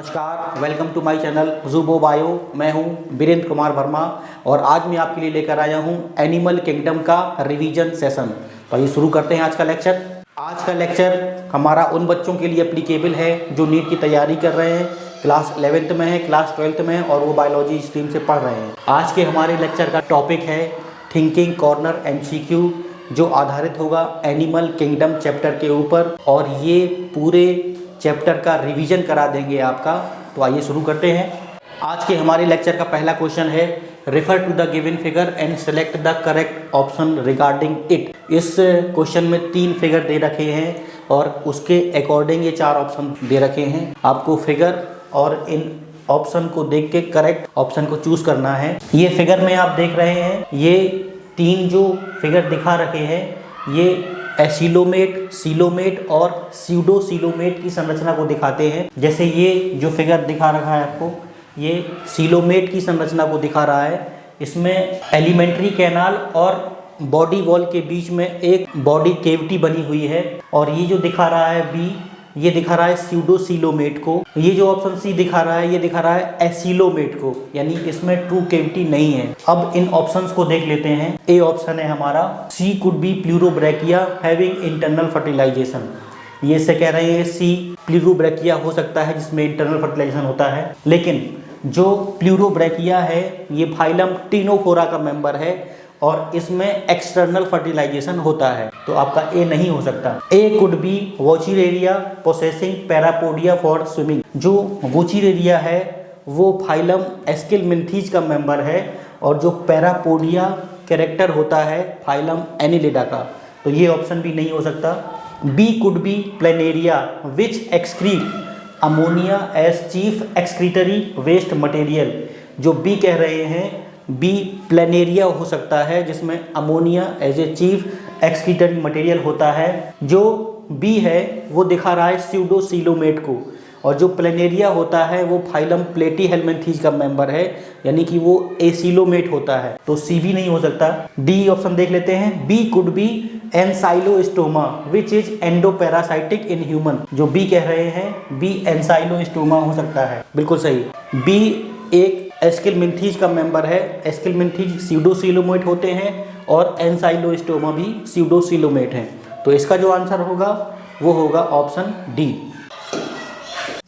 नमस्कार, welcome to my channel ज़ूबो बायो। मैं हूं वीरेंद्र कुमार वर्मा और आज मैं आपके लिए लेकर आया हूं एनिमल किंगडम का रिवीजन सेशन। तो आइए शुरू करते हैं आज का लेक्चर। आज का लेक्चर हमारा उन बच्चों के लिए एप्लीकेबल है जो नीट की तैयारी कर रहे हैं, क्लास 11th में है, क्लास 12th में है और वो बायोलॉजी स्ट्रीम से पढ़ रहे हैं। आज के हमारे लेक्चर का टॉपिक है थिंकिंग कॉर्नर MCQ, जो आधारित होगा एनिमल किंगडम चैप्टर के ऊपर और ये पूरे चैप्टर का रिवीजन करा देंगे आपका। तो आइए शुरू करते हैं। आज के हमारे लेक्चर का पहला क्वेश्चन है refer to the given figure and select the correct option regarding it. इस क्वेश्चन में 3 फिगर दे रखे हैं और उसके अकॉर्डिंग ये 4 ऑप्शन दे रखे हैं। आपको फिगर और इन ऑप्शन को देख के करेक्ट ऑप्शन को चूज करना है। ये फिगर में आप देख रहे हैं, ये 3 जो फिगर दिखा रखे हैं ये एसिलोमेट, सीलोमेट और स्यूडोसीलोमेट की संरचना को दिखाते हैं। जैसे ये जो फिगर दिखा रखा है आपको, ये सीलोमेट की संरचना को दिखा रहा है। इसमें एलिमेंट्री कैनाल और बॉडी वॉल के बीच में एक बॉडी केविटी बनी हुई है और ये जो दिखा रहा है बी, ये दिखा रहा है स्यूडोसीलोमेट को। ये जो ऑप्शन सी दिखा रहा है ये दिखा रहा है एसिलोमेट को, यानी इसमें ट्रू केविटी नहीं है। अब इन ऑप्शंस को देख लेते हैं। ए ऑप्शन है हमारा C could be pleurobrachia having internal fertilization. ये से कह रहे हैं सी प्लूरोब्रैकिया हो सकता है जिसमें इंटरनल फर्टिलाइजेशन होता है, लेकिन जो प्लूरोब्रैकिया है ये फाइलम टिनोफोरा का मेंबर है और इसमें एक्सटर्नल फर्टिलाइजेशन होता है। तो आपका ए नहीं हो सकता। ए कुड बी वोचिरेरिया पोसेसिंग पैरापोडिया फॉर स्विमिंग। जो वोचिरेरिया है वो फाइलम एस्किलमिंथीज का मेंबर है और जो पैरापोडिया कैरेक्टर होता है फाइलम एनिलिडा का। तो ये ऑप्शन भी नहीं हो सकता। B could be planaria which excrete ammonia as chief excretory waste material. जो बी कह रहे हैं बी प्लेनेरिया हो सकता है जिसमें ammonia as a chief excretory material होता है। जो बी है वो दिखा रहा है स्यूडोसीलोमेट को और जो प्लेनेरिया होता है वो फाइलम प्लेटीहेल्मिन्थीज का मेंबर है, यानी कि वो एसिलोमेट होता है। तो सी भी नहीं हो सकता। डी ऑप्शन देख लेते हैं। B could be ancylostoma which is endoparasitic in human. जो बी कह रहे हैं बी एनसाइलोस्टोमा हो सकता है, बिल्कुल सही। बी एक एस्किलमिंथीज का मेंबर है। एस्किलमिंथीज स्यूडोसीलोमेट होते हैं और एनसाइलोस्टोमा भी स्यूडोसीलोमेट हैं। तो इसका जो आंसर होगा वो होगा ऑप्शन डी।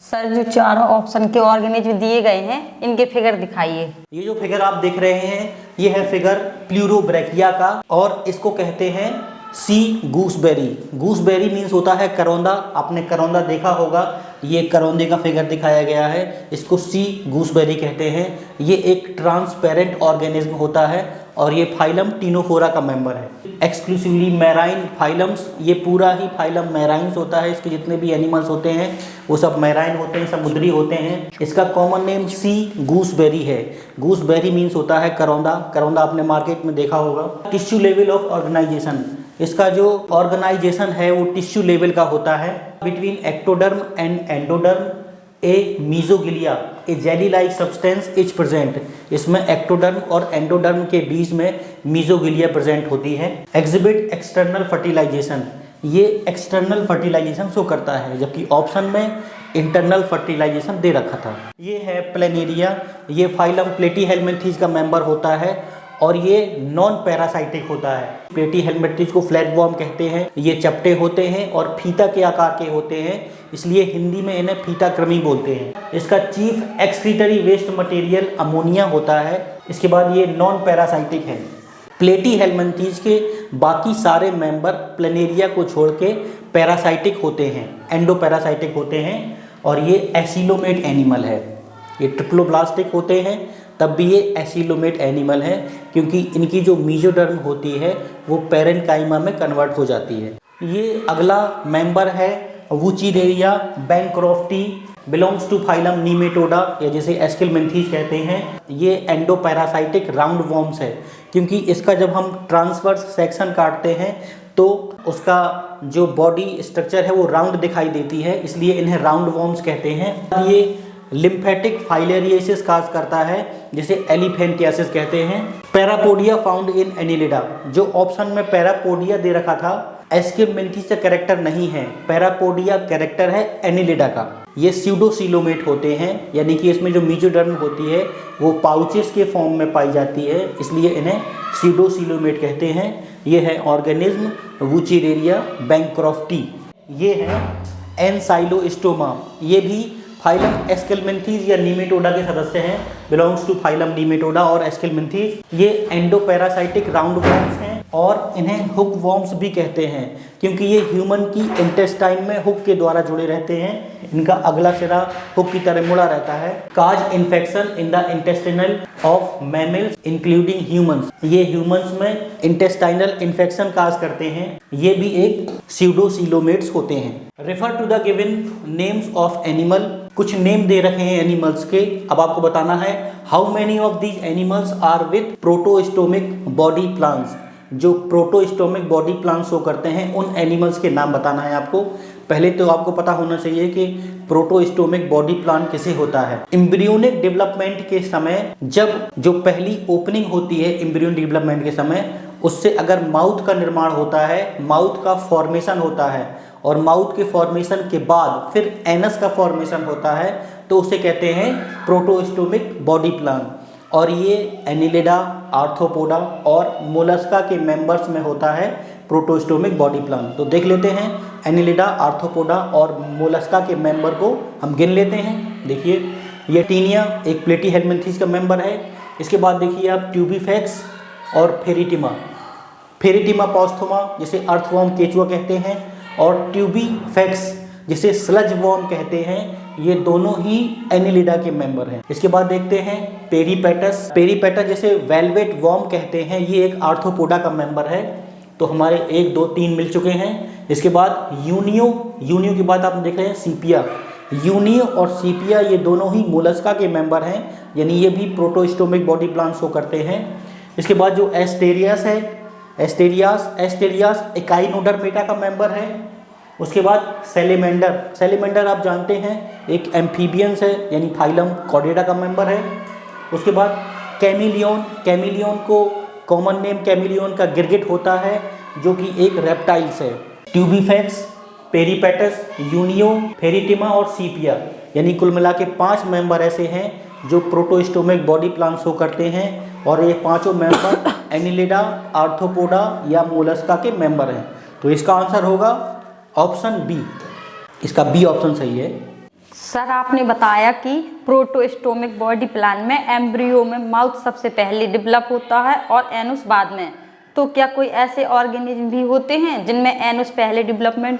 सर, जो 4 ऑप्शन के ऑर्गेनिज्म दिए गए हैं इनके फिगर दिखाइए। ये जो फिगर आप देख रहे हैं ये है फिगर प्लूरोब्रैकिया का और इसको कहते हैं सी गूसबेरी। गूसबेरी मीन्स होता है करौंदा। आपने करौंदा देखा होगा, ये करौंदे का फिगर दिखाया गया है, इसको सी गूसबेरी कहते हैं। ये एक ट्रांसपेरेंट ऑर्गेनिज्म होता है और ये फाइलम टिनोफोरा का मेंबर है। एक्सक्लूसिवली मैराइन फाइलम्स, ये पूरा ही फाइलम मैराइन्स होता है। इसके जितने भी एनिमल्स होते हैं वो सब मैराइन होते हैं, समुद्री होते हैं। इसका कॉमन नेम सी गूसबेरी है। गूसबेरी मीन्स होता है करौंदा। करौंदा आपने मार्केट में देखा होगा। टिश्यू लेवल ऑफ ऑर्गेनाइजेशन, इसका जो ऑर्गेनाइजेशन है वो टिश्यू लेवल का होता है। Between ectoderm and endoderm a mesoglea a jelly like substance is present. इसमें एक्टोडर्म और एंडोडर्म के बीच में मीजोगिलिया प्रेजेंट होती है। एग्जिबिट एक्सटर्नल फर्टिलाइजेशन, ये एक्सटर्नल फर्टिलाइजेशन शो करता है, जबकि ऑप्शन में इंटरनल फर्टिलाइजेशन दे रखा था। ये है प्लेनेरिया, ये फाइलम प्लेटीहेल्मिन्थीज का मेंबर होता है और ये नॉन पैरासाइटिक होता है। प्लेटीहेल्मिन्थीज को फ्लैटवॉर्म कहते हैं। ये चपटे होते हैं और फीता के आकार के होते हैं, इसलिए हिंदी में इन्हें फीताकृमि बोलते हैं। इसका chief excretory waste material ammonia होता है। इसके बाद ये नॉन पैरासाइटिक है। प्लेटीहेल्मिन्थीज के बाकी सारे मेंबर प्लेनेरिया को छोड़ के पैरासाइटिक होते हैं, एंडोपैरासाइटिक होते हैं और ये एसिलोमेट एनिमल है। ये ट्रिप्लोब्लास्टिक होते हैं तब भी ये एसिलोमेट एनिमल है, क्योंकि इनकी जो मीजोडर्म होती है वो पैरेन्काइमा में कन्वर्ट हो जाती है। ये अगला मेंबर है वूचिरेरिया बैंक्रॉफ्टी, बिलोंग्स टू फाइलम नीमेटोडा या जिसे एस्किलमिंथीज कहते हैं। ये एंडोपैरासाइटिक राउंड वॉर्म्स है, क्योंकि इसका जब हम ट्रांसवर्स सेक्शन काटते हैं तो उसका जो बॉडी स्ट्रक्चर है वो राउंड दिखाई देती है, इसलिए इन्हें राउंड वॉर्म्स कहते हैं। ये लिम्फेटिक फाइलेरियासिस काज करता है जिसे एलिफेंटियासिस कहते हैं। पैरापोडिया फाउंड इन एनिलिडा, जो ऑप्शन में पैरापोडिया दे रखा था एस्केलमेंथीज का कैरेक्टर नहीं है, पैरापोडिया कैरेक्टर है एनिलिडा का। ये स्यूडोसीलोमेट होते हैं, यानी कि इसमें जो मेसोडर्म होती है वो पाउचेस के फॉर्म में पाई जाती है, इसलिए इन्हें स्यूडोसीलोमेट कहते हैं। ये है ऑर्गेनिज्म वुचिरेरिया बैंक्रॉफ्टी। ये है एनसाइलोस्टोमा, ये भी फाइलम एस्केलमेंथीज या नीमेटोडा के सदस्य हैं, बिलोंग्स टू फाइलम नीमेटोडा और एस्केलमेंथीज। ये एंडोपैरासाइटिक राउंड वॉर्म्स हैं और इन्हें हुक वॉर्म्स भी कहते हैं, क्योंकि ये ह्यूमन की इंटेस्टाइन में हुक के द्वारा जुड़े रहते हैं। इनका अगला सिरा हुक की तरह मुड़ा रहता है। Cause infection in the intestinal of mammals including humans, ये ह्यूमंस में इंटेस्टाइनल इन्फेक्शन काज करते हैं। ये भी एक स्यूडोसीलोमेट्स होते हैं। Refer to the given names of animal, कुछ नेम दे रखे हैं एनिमल्स के। अब आपको बताना है how many of these animals are with protostomic body plans. जो प्रोटोस्टोमिक बॉडी प्लान शो करते हैं उन एनिमल्स के नाम बताना है आपको। पहले तो आपको पता होना चाहिए कि प्रोटोस्टोमिक बॉडी प्लान किसे होता है। एम्ब्रियोनिक डेवलपमेंट के समय जब जो पहली ओपनिंग होती है एम्ब्रियोनिक डेवलपमेंट के समय, उससे अगर माउथ का निर्माण होता है, माउथ का फॉर्मेशन होता है और माउथ के फॉर्मेशन के बाद फिर एनस का फॉर्मेशन होता है, तो उसे कहते हैं प्रोटोस्टोमिक बॉडी प्लान। और ये एनिलिडा, आर्थ्रोपोडा और मोलस्का के मेंबर्स में होता है प्रोटोस्टोमिक बॉडी प्लान। तो देख लेते हैं एनिलिडा, आर्थ्रोपोडा और मोलस्का के मेंबर को हम गिन लेते हैं। देखिए ये टीनिया एक प्लेटीहेलमिन्थीज का मेंबर है। इसके बाद देखिए आप ट्यूबीफेक्स और फेरिटिमा, फेरिटिमा पॉस्थोमा जिसे अर्थवॉर्म केचुआ कहते हैं और ट्यूबीफेक्स जिसे स्लज वॉर्म कहते हैं, ये दोनों ही एनिलिडा के मेंबर हैं। इसके बाद देखते हैं पेरीपेटस, पेरीपेटस जिसे वेलवेट वॉर्म कहते हैं, ये एक आर्थ्रोपोडा का मेंबर है। तो हमारे 1 2 3 मिल चुके हैं। इसके बाद यूनियो, यूनियो के बाद आप देख रहे हैं सीपिया, यूनियो और सीपिया ये दोनों ही मोलस्का के मेंबर हैं, यानी ये भी प्रोटोस्टोमिक बॉडी प्लान शो करते हैं। इसके बाद जो एस्टेरियास है, एस्टेरियास इकाइनोडर्मेटा का मेंबर है। उसके बाद सैलेमेंडर, सैलेमेंडर आप जानते हैं एक एम्फीबियंस है, यानी फाइलम कॉर्डेटा का मेंबर है। उसके बाद कैमिलियन, कैमिलियन को कॉमन नेम कैमिलियन का गिरगिट होता है जो कि एक रेप्टाइल्स है। ट्यूबीफेक्स, पेरीपेटस, यूनियो, फेरिटिमा और सीपिया, यानी कुल मिला के 5 मेंबर ऐसे हैं जो प्रोटोस्टोमिक बॉडी प्लान शो करते हैं और ये पांचों मेंबर एनिलिडा, आर्थ्रोपोडा या मोलस्का के मेंबर हैं। तो इसका आंसर होगा ऑप्शन बी, इसका बी ऑप्शन सही है। सर आपने बताया कि प्रोटोस्टोमिक बॉडी प्लान में एम्ब्रियो में माउथ सबसे पहले डेवलप होता है और एनुस बाद में, तो क्या कोई ऐसे ऑर्गेनिज्म भी होते हैं जिनमें एनुस पहले डेवलपमेंट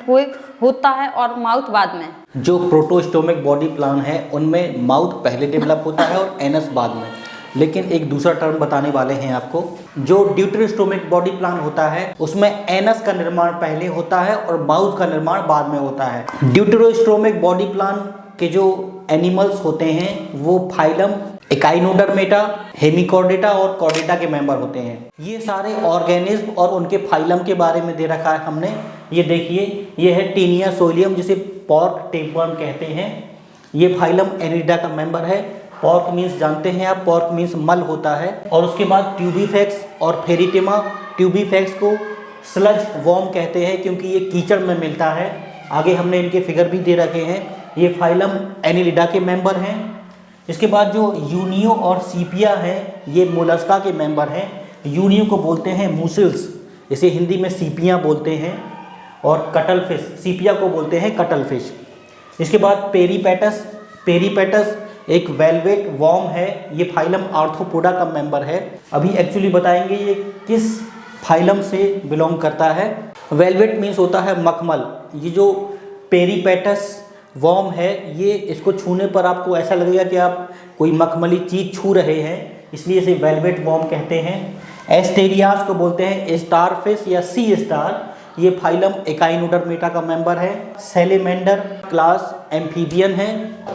होता है और माउथ बाद में? जो प्रोटोस्टोमिक बॉडी प्लान है उनमें माउथ पहले डेवलप होता है और एनस बाद में। लेकिन एक दूसरा टर्म बताने वाले हैं आपको। जो ड्यूटेरोस्टोमिक बॉडी प्लान होता है उसमें एनस का निर्माण पहले होता है और माउथ का निर्माण बाद में होता है। ड्यूटेरोस्टोमिक बॉडी प्लान के जो एनिमल्स होते हैं वो फाइलम इकाइनोडर्मेटा, हेमिकॉर्डेटा और कॉर्डेटा के मेंबर होते हैं। ये सारे ऑर्गेनिज्म और उनके फाइलम के बारे में दे रखा है हमने। ये देखिए, ये है टीनिया सोलियम जिसे पॉर्क टेपवर्म कहते हैं। ये फाइलम एनिलिडा का मेंबर है। पॉर्क मीन्स जानते हैं आप, पॉर्क मीन्स मल होता है। और उसके बाद ट्यूबीफेक्स और फेरिटिमा, ट्यूबीफेक्स को स्लज वॉर्म कहते हैं क्योंकि ये कीचड़ में मिलता है। आगे हमने इनके फिगर भी दे रखे हैं। ये फाइलम एनिलिडा के मेंबर हैं। इसके बाद जो यूनियो और सीपिया हैं ये मोलस्का के मेंबर हैं। यूनियो को बोलते हैं मूसल्स, इसे हिंदी में सीपियाँ बोलते हैं। और कटल फिश, सीपिया को बोलते हैं कटल फिश। इसके बाद पेरीपेटस, पेरीपेटस एक वेलवेट वॉर्म है। ये फाइलम आर्थ्रोपोडा का मेंबर है। अभी एक्चुअली बताएंगे ये किस फाइलम से बिलोंग करता है। वेलवेट मीन्स होता है मखमल। ये जो पेरीपेटस वॉर्म है ये, इसको छूने पर आपको ऐसा लगेगा कि आप कोई मखमली चीज़ छू रहे हैं, इसलिए इसे वेलवेट वॉर्म कहते हैं। एस्टेरियास को बोलते हैं स्टार फिश या सी स्टार। ये फाइलम इकाइनोडर्मेटा का मेंबर है। सैलेमेंडर क्लास एम्फीबियन है।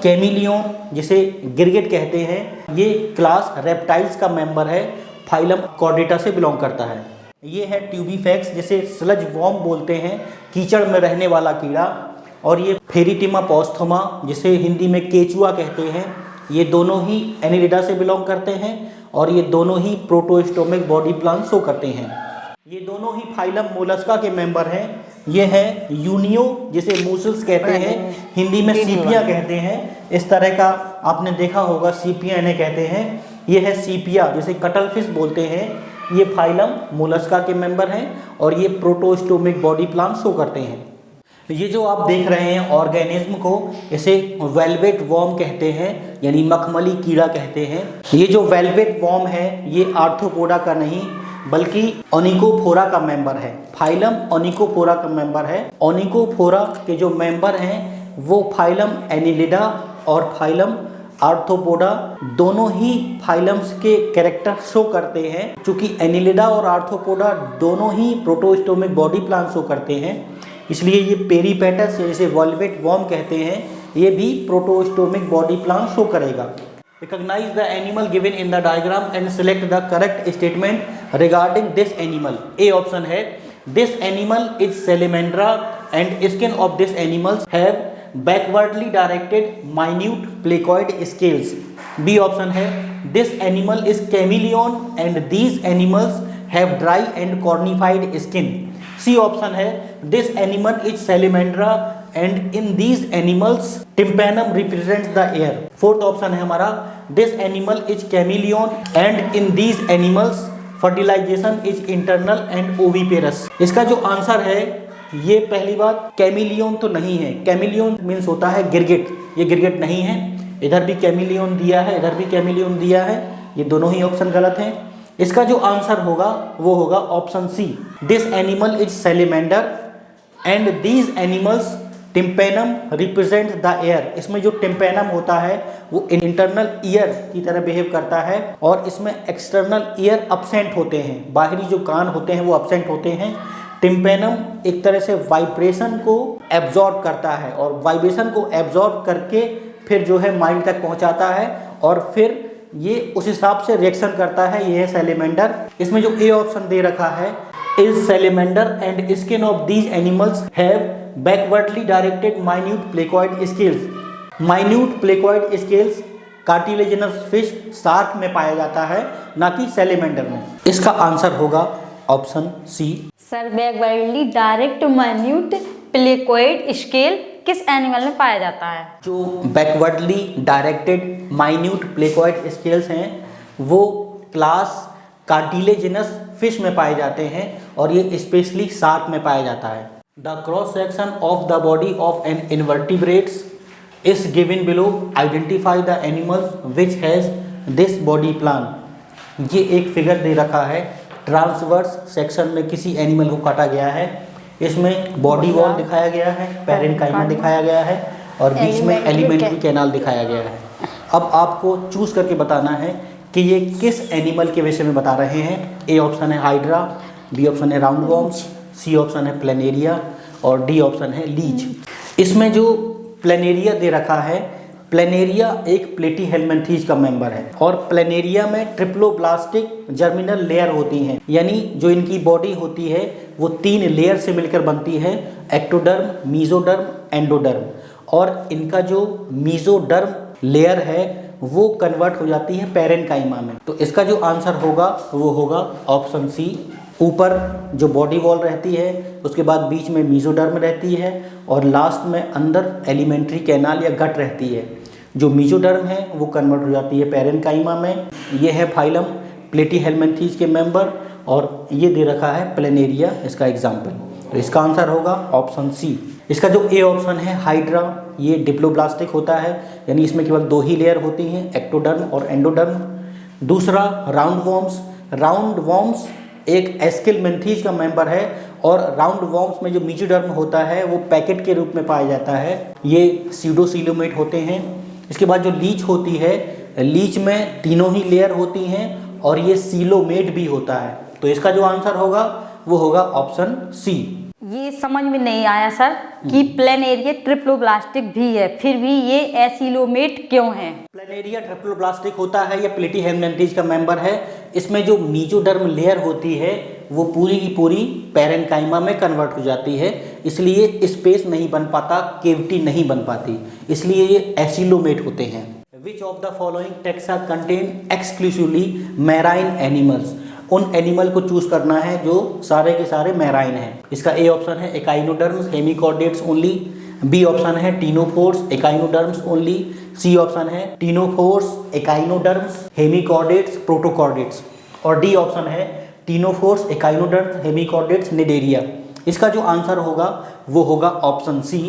कैमिलियन जिसे गिरगिट कहते हैं ये क्लास रेप्टाइल्स का मेंबर है, फाइलम कॉर्डेटा से बिलोंग करता है। ये है ट्यूबीफेक्स जिसे स्लज वॉर्म बोलते हैं, कीचड़ में रहने वाला कीड़ा। और ये फेरिटिमा पॉस्थोमा जिसे हिंदी में केचुआ कहते हैं। ये दोनों ही एनिलिडा से बिलोंग करते हैं और ये दोनों ही प्रोटोस्टोमिक बॉडी प्लान शो करते हैं। ये दोनों ही फाइलम मोलस्का के मेंबर हैं। ये है यूनियो, जिसे मूसल्स कहते हैं, हिंदी में सीपिया कहते हैं। इस तरह का आपने देखा होगा, सीपिया इन्हें कहते हैं। ये है सीपिया, जिसे कटल फिश बोलते हैं। ये फाइलम मोलस्का के मेंबर हैं और ये प्रोटोस्टोमिक बॉडी प्लान शो करते हैं। ये जो आप देख रहे हैं ऑर्गेनिज्म को, इसे वेलवेट वॉर्म कहते हैं, यानी मखमली कीड़ा कहते हैं। ये जो वेलवेट वॉर्म है ये आर्थ्रोपोडा का नहीं बल्कि ओनिकोफोरा का मेंबर है। फाइलम ओनिकोफोरा का मेंबर है। ओनिकोफोरा के जो मेंबर हैं वो फाइलम एनिलिडा और फाइलम आर्थ्रोपोडा दोनों ही फाइलम्स के कैरेक्टर शो करते हैं। चूँकि एनिलिडा और आर्थ्रोपोडा दोनों ही प्रोटोस्टोमिक बॉडी प्लान शो करते हैं, इसलिए ये पेरीपेटस, जिसे वेलवेट वॉर्म कहते हैं, ये भी प्रोटोस्टोमिक बॉडी प्लान शो करेगा। Recognize the animal given in the diagram and select the correct statement regarding this animal. A option है this animal is salamandra and skin of this animals have backwardly directed minute placoid scales. B option है this animal is chameleon and these animals have dry and cornified skin. C option है this animal is salamandra and in these animals tympanum represents the air. Fourth option है हमारा this animal is chameleon and in these animals fertilization is internal and oviparous. इसका जो answer है, ये पहली बात chameleon तो नहीं है। कैमिलियन मीन्स होता है गिरगिट, ये गिरगिट नहीं है। इधर भी कैमिलियन दिया है, इधर भी कैमिलियन दिया है, ये दोनों ही ऑप्शन गलत हैं। इसका जो आंसर होगा वो होगा option C, this animal is salamander and these animals tympanum represent the ear. इसमें जो टिम्पेनम होता है वो इंटरनल ईयर की तरह बिहेव करता है और इसमें एक्सटर्नल ईयर अब्सेंट होते हैं, बाहरी जो कान होते हैं वो अब्सेंट होते हैं। टिम्पेनम एक तरह से वाइब्रेशन को एब्जॉर्ब करता है और वाइब्रेशन को एब्जॉर्ब करके फिर जो है माइंड तक पहुंचाता है और फिर ये उस हिसाब से रिएक्शन करता है। ये है सैलेमेंडर। इसमें जो ए ऑप्शन दे रखा है is salamander and skin of these animals have backwardly directed minute placoid scales. Minute placoid scales cartilaginous fish shark में पाया जाता है, ना कि सैलेमेंडर में। इसका आंसर होगा option C. Sir backwardly direct minute placoid scale किस एनिमल में पाया जाता है? जो backwardly directed minute placoid scales हैं वो क्लास कार्टिलेजिनस फिश में पाए जाते हैं और ये स्पेशली शार्क में पाया जाता है। The cross section of the body of an invertebrates is given below. Identify the animals which has this body plan. ये एक फिगर दे रखा है, ट्रांसवर्स सेक्शन में किसी एनिमल को काटा गया है। इसमें बॉडी वॉल दिखाया गया है, पैरेन्काइमा दिखाया गया है और बीच में एलिमेंट्री कैनाल दिखाया गया है। अब आपको चूज करके बताना है कि ये किस एनिमल के विषय में बता रहे हैं। ए ऑप्शन है हाइड्रा, बी ऑप्शन है राउंड वॉर्म्स, सी ऑप्शन है प्लेनेरिया और डी ऑप्शन है लीच। इसमें जो प्लेनेरिया दे रखा है, प्लेनेरिया एक प्लेटीहेल्मिन्थीज का मेंबर है और प्लेनेरिया में ट्रिप्लोब्लास्टिक जर्मिनल लेयर होती हैं, यानी जो इनकी बॉडी होती है वो 3 लेयर से मिलकर बनती है, एक्टोडर्म, मीजोडर्म, एंडोडर्म। और इनका जो मीजोडर्म लेयर है वो कन्वर्ट हो जाती है पैरेन्काइमा में। तो इसका जो आंसर होगा वो होगा ऑप्शन सी। ऊपर जो बॉडी वॉल रहती है, उसके बाद बीच में मीजोडर्म रहती है और लास्ट में अंदर एलिमेंट्री कैनाल या गट रहती है। जो मीजोडर्म है वो कन्वर्ट हो जाती है पैरेन्काइमा में। ये है फाइलम प्लेटीहेल्मिन्थीज के मेंबर और ये दे रखा है प्लेनेरिया इसका एग्जाम्पल। तो इसका आंसर होगा ऑप्शन सी। इसका जो ए ऑप्शन है हाइड्रा, ये डिप्लोब्लास्टिक होता है, यानी इसमें केवल 2 ही लेयर होती हैं, एक्टोडर्म और एंडोडर्म। दूसरा राउंड वॉर्म्स। राउंड वॉर्म्स एक एस्किलमेंथीज का मेंबर है और राउंड वॉर्म्स में जो मीजोडर्म होता है वो पैकेट के रूप में पाया जाता है। ये सीडोसीलोमेट होते हैं। इसके बाद जो लीच होती है, लीच में 3 ही लेयर होती हैं और ये सीलोमेट भी होता है। तो इसका जो आंसर होगा वो होगा ऑप्शन सी। ये समझ में नहीं आया सर कि प्लेनेरिया ट्रिप्लोब्लास्टिक भी है, फिर भी ये एसिलोमेट क्यों है? प्लेनेरिया ट्रिप्लोब्लास्टिक होता है, ये प्लेटीहेल्मिन्थीज का मेंबर है। इसमें जो मीजोडर्म लेयर होती है वो पूरी की पूरी पैरेन्काइमा में कन्वर्ट हो जाती है, इसलिए स्पेस नहीं बन पाता, केविटी नहीं बन पाती, इसलिए ये एसिलोमेट होते हैं। Which of the following taxa contain exclusively marine animals. उन एनिमल को चूज करना है जो सारे के सारे मैराइन हैं। इसका ए ऑप्शन है echinoderms hemichordates only, B option है ctenophores echinoderms only, C option है टीनोफोर्स एकाइनोडर्म्स हेमिकॉर्डेट्स प्रोटोकॉर्डेट्स, और डी ऑप्शन है टीनोफोर्स एकाइनोडर्म्स हेमिकॉर्डेट्स निडेरिया। इसका जो आंसर होगा वो होगा ऑप्शन सी।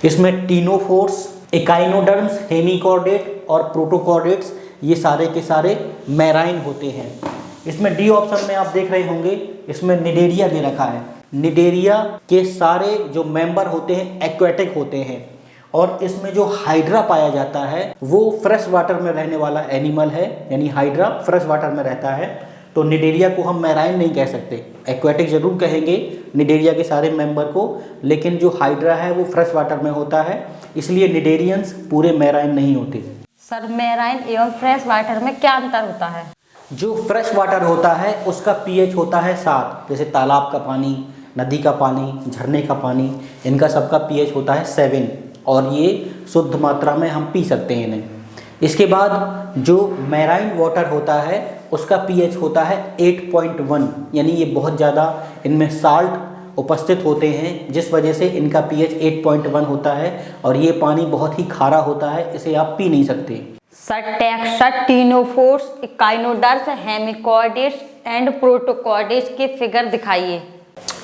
इसमें टीनोफोर्स एकाइनोडर्म्स हेमिकॉर्डेट और प्रोटोकॉर्डेट्स ये सारे के सारे मैराइन होते हैं। इसमें डी ऑप्शन में आप देख रहे होंगे, इसमें निडेरिया दे रखा है। निडेरिया के सारे जो मेंबर होते हैं एक्वेटिक होते हैं, और इसमें जो हाइड्रा पाया जाता है वो फ्रेश वाटर में रहने वाला एनिमल है, यानी हाइड्रा फ्रेश वाटर में रहता है। तो निडेरिया को हम मैराइन नहीं कह सकते, एक्वेटिक जरूर कहेंगे निडेरिया के सारे मेंबर को, लेकिन जो हाइड्रा है वो फ्रेश वाटर में होता है, इसलिए निडेरियंस पूरे मैराइन नहीं होते। सर मैराइन एवं फ्रेश वाटर में क्या अंतर होता है? जो फ्रेश वाटर होता है उसका पीएच होता है 7, जैसे तालाब का पानी, नदी का पानी, झरने का पानी, इनका सबका पीएच होता है 7, और ये शुद्ध मात्रा में हम पी सकते हैं इन्हें। इसके बाद जो मैराइन वाटर होता है उसका पीएच होता है 8.1, यानी ये बहुत ज़्यादा इनमें साल्ट उपस्थित होते हैं, जिस वजह से इनका पीएच 8.1 होता है, और ये पानी बहुत ही खारा होता है, इसे आप पी नहीं सकते। Sir text ctenophores echinoderms hemichordates and protochordates के फिगर दिखाइए।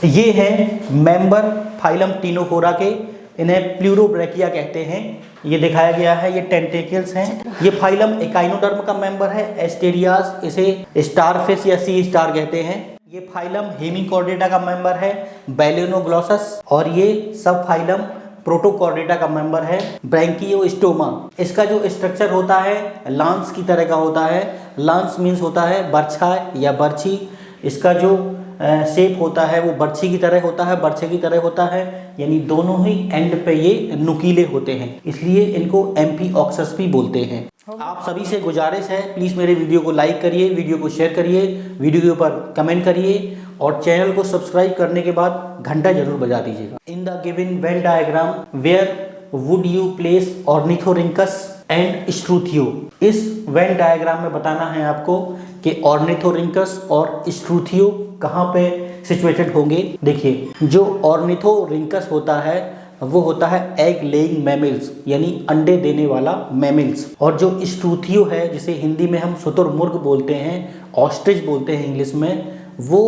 ये है मेंबर फाइलम टीनोफोरा के, इन्हें प्लूरोब्रैकिया कहते हैं। ये दिखाया गया है, ये टेंटेकल्स हैं। ये फाइलम एकाइनोडर्म का मेंबर है। एस्टेरियास इसे स्टारफिश या सी स्टार कहते हैं। ये फाइलम हेमिकॉर्डेटा का मेंबर है बैलेनोग्लॉसस, और ये सब फाइलम प्रोटोकॉर्डेटा का मेंबर है ब्रैंकियोस्टोमा। इसका जो स्ट्रक्चर होता है लांस की तरह का होता है। लांस मीन्स होता है बर्छा या बर्छी। इसका जो शेप होता है वो बर्छी की तरह होता है, बर्छे की तरह होता है, यानी दोनों ही एंड पे ये नुकीले होते हैं, इसलिए इनको एम्फीऑक्सस भी बोलते हैं। आप सभी से गुजारिश है, प्लीज़ मेरे वीडियो को लाइक करिए, वीडियो को शेयर करिए, वीडियो के ऊपर कमेंट करिए, और चैनल को सब्सक्राइब करने के बाद घंटा जरूर बजा दीजिएगा। In the given venn diagram where would you place ornithorhynchus and struthio. इस वेन डायग्राम में बताना है आपको कि ऑर्निथोरिंकस और स्ट्रूथियो कहाँ पे सिचुएटेड होंगे। देखिए, जो ऑर्निथोरिंकस होता है वो होता है एग लेइंग मैमल्स, यानी अंडे देने वाला मैमल्स, और जो स्ट्रूथियो है जिसे हिंदी में हम शुतुरमुर्ग बोलते हैं, ऑस्ट्रिच बोलते हैं इंग्लिश में, वो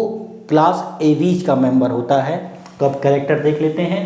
क्लास एवीज का मेंबर होता है। तो अब कैरेक्टर देख लेते हैं।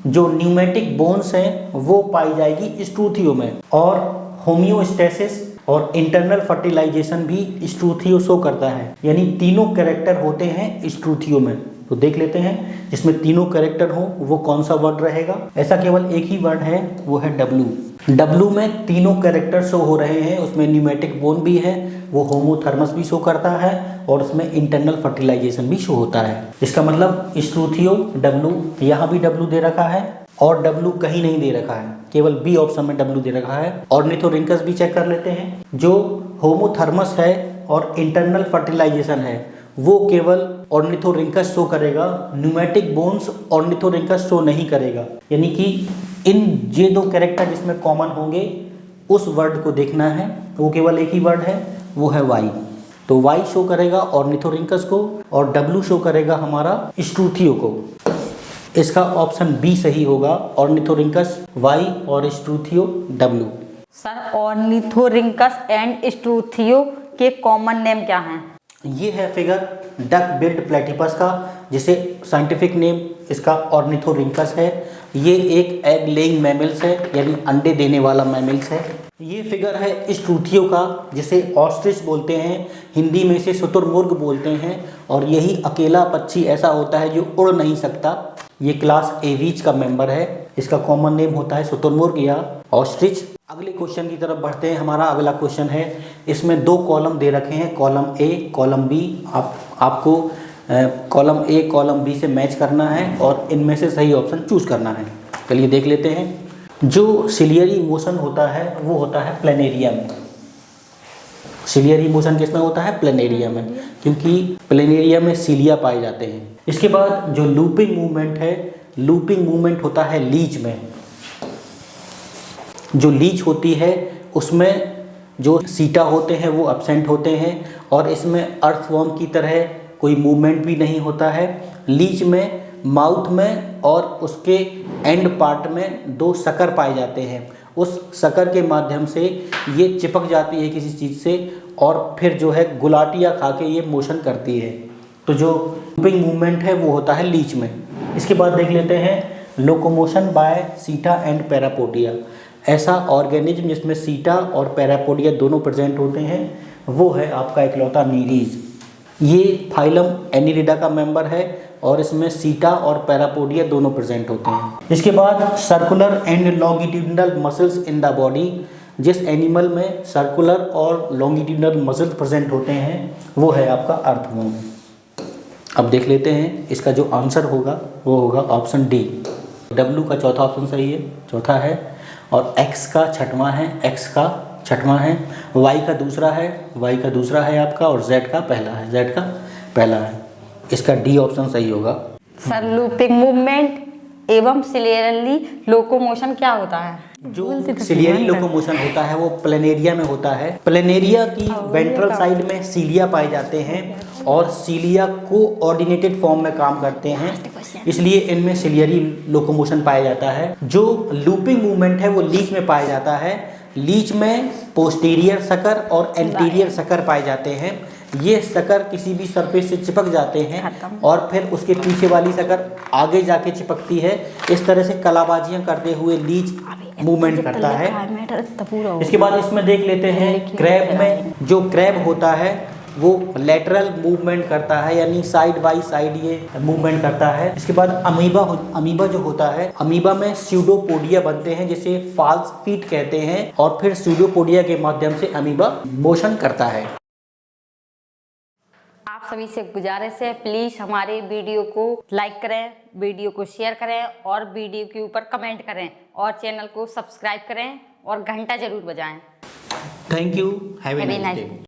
जो न्यूमेटिक बोन्स हैं वो पाई जाएगी स्ट्रूथियो में, और होम्योस्टेसिस और इंटरनल फर्टिलाइजेशन भी स्ट्रूथियो शो करता है, यानी तीनों कैरेक्टर होते हैं स्ट्रूथियो में। तो देख लेते हैं जिसमें तीनों कैरेक्टर हो वो कौन सा वर्ड रहेगा। ऐसा केवल एक ही वर्ड है, वो है डब्लू। डब्लू में तीनों कैरेक्टर शो हो रहे हैं, उसमें न्यूमेटिक बोन भी है, वो होमोथर्मस भी शो करता है, और उसमें इंटरनल फर्टिलाइजेशन भी शो होता है। इसका मतलब स्ट्रूथियो डब्लू, यहाँ भी डब्लू दे रखा है, और डब्लू कहीं नहीं दे रखा है, केवल बी ऑप्शन में डब्लू दे रखा है। ऑर्निथोरिंकस भी चेक कर लेते हैं। जो होमोथर्मस है और इंटरनल फर्टिलाइजेशन है वो केवल ऑर्निथोरिंकस शो करेगा, न्यूमेटिक बोन्स ऑर्निथोरिंकस शो नहीं करेगा। यानी कि इन ये दो कैरेक्टर जिसमें कॉमन होंगे उस वर्ड को देखना है, वो केवल एक ही वर्ड है, वो है वाई। तो वाई शो करेगा ऑर्निथोरिंकस को, और डब्लू शो करेगा हमारा स्ट्रूथियो को। इसका ऑप्शन बी सही होगा, ऑर्निथोरिंकस वाई और Struthio W. Sir ornithorhynchus and Struthio के कॉमन नेम क्या हैं? ये है फिगर डक बिल्ड प्लेटिपस का, जिसे साइंटिफिक नेम इसका ऑर्निथोरिंकस है। ये एक एग लेइंग मैमल्स है, यानी अंडे देने वाला मैमल्स है। ये फिगर है स्ट्रूथियो का, जिसे ऑस्ट्रिच बोलते हैं, हिंदी में इसे शुतुरमुर्ग बोलते हैं, और यही अकेला पक्षी ऐसा होता है जो उड़ नहीं सकता। ये क्लास एवीज का मेंबर है। इसका कॉमन नेम होता है शुतुरमुर्ग या ऑस्ट्रिच। अगले क्वेश्चन की तरफ बढ़ते हैं। हमारा अगला क्वेश्चन है, इसमें दो कॉलम दे रखे हैं, कॉलम ए कॉलम बी। आपको कॉलम ए कॉलम बी से मैच करना है और इनमें से सही ऑप्शन चूज करना है। चलिए देख लेते हैं। जो सिलियरी मोशन होता है वो होता है प्लेनेरिया में। सिलियरी मोशन किसमें होता है? प्लेनेरिया में, क्योंकि प्लेनेरिया में सीलिया पाए जाते हैं। इसके बाद जो लूपिंग मूवमेंट है, लूपिंग मूवमेंट होता है लीच में। जो लीच होती है उसमें जो सीटा होते हैं वो एब्सेंट होते हैं, और इसमें अर्थवर्म की तरह कोई मूवमेंट भी नहीं होता है। लीच में माउथ में और उसके एंड पार्ट में 2 सकर पाए जाते हैं। उस सकर के माध्यम से ये चिपक जाती है किसी चीज़ से और फिर जो है गुलाटियाँ खा के ये मोशन करती है। तो जो लूपिंग मूवमेंट है वो होता है लीच में। इसके बाद देख लेते हैं लोकोमोशन बाय सीटा एंड पैरापोडिया। ऐसा ऑर्गेनिज्म जिसमें सीटा और पैरापोडिया दोनों प्रेजेंट होते हैं वो है आपका इकलौता नीरीज। ये फाइलम एनिलिडा का मेंबर है और इसमें सीटा और पैरापोडिया दोनों प्रेजेंट होते हैं। इसके बाद circular and longitudinal muscles in the body. जिस एनिमल में सर्कुलर और लॉन्गिट्यूडिनल मसल्स प्रेजेंट होते हैं वो है आपका अर्थवर्म। अब देख लेते हैं इसका जो आंसर होगा वो होगा ऑप्शन डी। डब्ल्यू का चौथा ऑप्शन सही है, चौथा है, और एक्स का छठवां है, एक्स का छठवां है, वाई का दूसरा है, वाई का दूसरा है आपका, और जेड का पहला है, जेड का पहला है। इसका डी ऑप्शन सही होगा। सर लूपिंग मूवमेंट एवं सिलियरली लोकोमोशन क्या होता है? जो सिलियरी लोकोमोशन होता है वो प्लेनेरिया में होता है। प्लेनेरिया की वेंट्रल साइड में सीलिया पाए जाते हैं और सीलिया कोऑर्डिनेटेड फॉर्म में काम करते हैं, इसलिए इनमें सिलियरी लोकोमोशन पाया जाता है। जो लूपिंग मूवमेंट है वो लीच में पाया जाता है। लीच में पोस्टीरियर सकर और एंटीरियर सकर पाए जाते हैं। ये सकर किसी भी सरफेस से चिपक जाते हैं और फिर उसके पीछे वाली सकर आगे जाके चिपकती है। इस तरह से कलाबाजियां करते हुए लीच मूवमेंट करता है। इसके बाद इसमें देख लेते हैं क्रैब में। जो क्रैब होता है वो लेटरल मूवमेंट करता है, यानी साइड बाई साइड ये मूवमेंट करता है। इसके बाद अमीबा जो होता है, अमीबा में स्यूडोपोडिया बनते हैं जिसे फॉल्स फीट कहते हैं और फिर स्यूडोपोडिया के माध्यम से अमीबा मोशन करता है। आप सभी से गुजारिश है प्लीज हमारे वीडियो को लाइक करें, वीडियो को शेयर करें और वीडियो के ऊपर कमेंट करें और चैनल को सब्सक्राइब करें और घंटा जरूर बजाएं। Thank you, have a nice day.